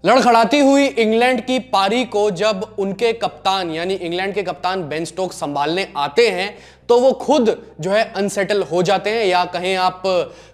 लड़खड़ाती हुई इंग्लैंड की पारी को जब उनके कप्तान यानी इंग्लैंड के कप्तान बेन स्टोक्स संभालने आते हैं तो वो खुद जो है अनसेटल हो जाते हैं, या कहें आप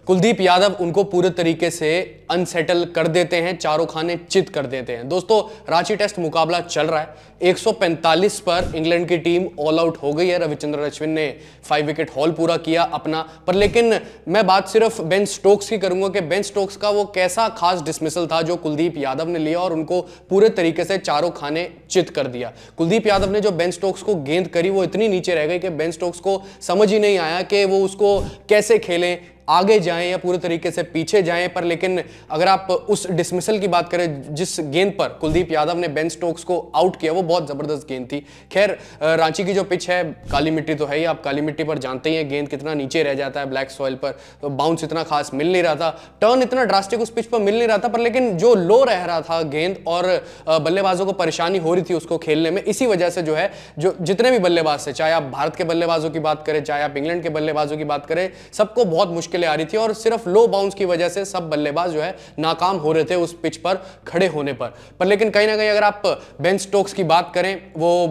कुलदीप यादव उनको पूरे तरीके से अनसेटल कर देते हैं, चारों खाने चित कर देते हैं। दोस्तों, रांची टेस्ट मुकाबला चल रहा है, 145 पर इंग्लैंड की टीम ऑल आउट हो गई है। रविचंद्रन अश्विन ने 5 विकेट हॉल पूरा किया अपना, पर लेकिन मैं बात सिर्फ बेन स्टोक्स की करूंगा कि बेन स्टोक्स का वो कैसा खास डिसमिसल था जो कुलदीप यादव ने लिया और उनको पूरे तरीके से चारों खाने चित कर दिया। कुलदीप यादव ने जो बेन स्टोक्स को गेंद करी वो इतनी नीचे रह गई कि बेन स्टोक्स को समझ ही नहीं आया कि वो उसको कैसे खेलें, आगे जाएं या पूरे तरीके से पीछे जाएं। पर लेकिन अगर आप उस डिसमिसल की बात करें जिस गेंद पर कुलदीप यादव ने बेन स्टोक्स को आउट किया, वो बहुत जबरदस्त गेंद थी। खैर, रांची की जो पिच है, काली मिट्टी तो है ही, आप काली मिट्टी पर जानते ही हैं गेंद कितना नीचे रह जाता है ब्लैक सॉइल पर, तो बाउंस इतना खास मिल नहीं रहा था, टर्न इतना ड्रास्टिक उस पिच पर मिल नहीं रहा था। पर लेकिन जो लो रह रहा था गेंद और बल्लेबाजों को परेशानी हो रही थी उसको खेलने में, इसी वजह से जो है जो जितने भी बल्लेबाज थे, चाहे आप भारत के बल्लेबाजों की बात करें, चाहे आप इंग्लैंड के बल्लेबाजों की बात करें, सबको बहुत मुश्किलें आ रही थी और सिर्फ लो बाउंस की वजह से सब बल्लेबाज जो है नाकाम हो रहे थे उस पिच पर खड़े होने पर लेकिन कहीं ना कहीं अगर आप बेन स्टोक्स की बात करें, वो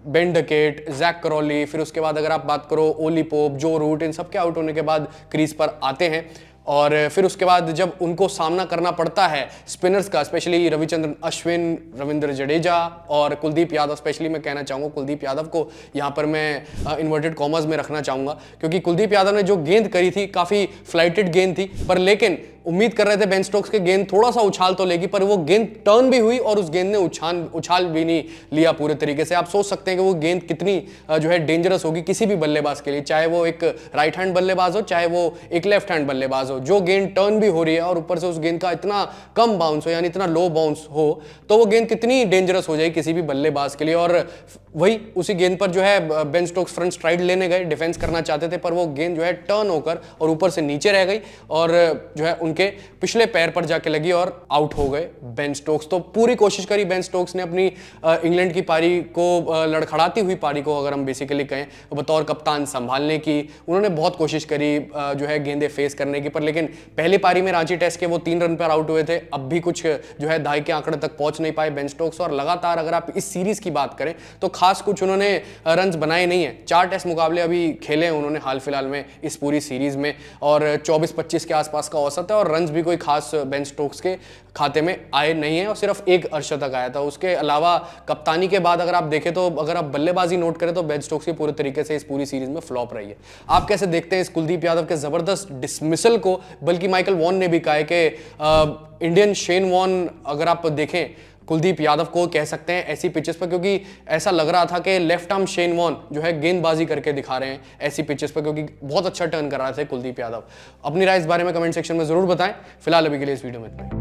बेन डकेट, जैक करॉली, फिर उसके बाद अगर आप बात करो ओली पोप, जो रूट, इन सबके आउट होने के बाद क्रीज पर आते हैं और फिर उसके बाद जब उनको सामना करना पड़ता है स्पिनर्स का, स्पेशली रविचंद्रन अश्विन, रविंद्र जडेजा और कुलदीप यादव, स्पेशली मैं कहना चाहूँगा कुलदीप यादव को यहाँ पर मैं इन्वर्टेड कॉमर्स में रखना चाहूँगा, क्योंकि कुलदीप यादव ने जो गेंद करी थी काफ़ी फ्लाइटेड गेंद थी, पर लेकिन उम्मीद कर रहे थे बेन स्टोक्स के गेंद थोड़ा सा उछाल तो लेगी, पर वो गेंद टर्न भी हुई और उस गेंद ने उछाल भी नहीं लिया पूरे तरीके से। आप सोच सकते हैं कि वो गेंद कितनी जो है डेंजरस होगी किसी भी बल्लेबाज के लिए, चाहे वो एक राइट हैंड बल्लेबाज हो, चाहे वो एक लेफ्ट हैंड बल्लेबाज हो। जो गेंद टर्न भी हो रही है और ऊपर से उस गेंद का इतना कम बाउंस हो, यानी इतना लो बाउंस हो, तो वो गेंद कितनी डेंजरस हो जाएगी किसी भी बल्लेबाज के लिए। और वही उसी गेंद पर जो है बेन स्टोक्स फ्रंट स्ट्राइड लेने गए, डिफेंस करना चाहते थे, पर वो गेंद जो है टर्न होकर और ऊपर से नीचे रह गई और जो है उनके पिछले पैर पर जाके लगी और आउट हो गए बेन स्टोक्स। तो पूरी कोशिश करी बेन स्टोक्स ने अपनी इंग्लैंड की पारी को, लड़खड़ाती हुई पारी को अगर हम बेसिकली कहें, बतौर कप्तान संभालने की उन्होंने बहुत कोशिश करी जो है गेंदे फेस करने की, पर लेकिन पहली पारी में रांची टेस्ट के वो 3 रन पर आउट हुए थे, अब भी कुछ जो है दाई के आंकड़े तक पहुंच नहीं पाए बेन स्टोक्स। और लगातार अगर आप इस सीरीज की बात करें तो खास कुछ उन्होंने रन्स बनाए नहीं है। 4 टेस्ट मुकाबले अभी खेले हैं उन्होंने हाल फिलहाल में इस पूरी सीरीज में और 24-25 के आसपास का औसत है और रन्स भी कोई खास बेन स्टोक्स के खाते में आए नहीं है और सिर्फ एक अर्शतक आया था। उसके अलावा कप्तानी के बाद अगर आप देखें तो अगर आप बल्लेबाजी नोट करें तो बेन स्टोक्स की पूरे तरीके से इस पूरी सीरीज में फ्लॉप रही है। आप कैसे देखते हैं इस कुलदीप यादव के जबरदस्त डिसमिसल को? बल्कि माइकल वॉन ने भी कहा है कि इंडियन शेन वॉन अगर आप देखें कुलदीप यादव को कह सकते हैं ऐसी पिचेस पर, क्योंकि ऐसा लग रहा था कि लेफ्ट आर्म शेन वॉन जो है गेंदबाजी करके दिखा रहे हैं ऐसी पिचेस पर, क्योंकि बहुत अच्छा टर्न कर रहा था कुलदीप यादव। अपनी राय इस बारे में कमेंट सेक्शन में जरूर बताएं। फिलहाल अभी के लिए इस वीडियो में इतना ही।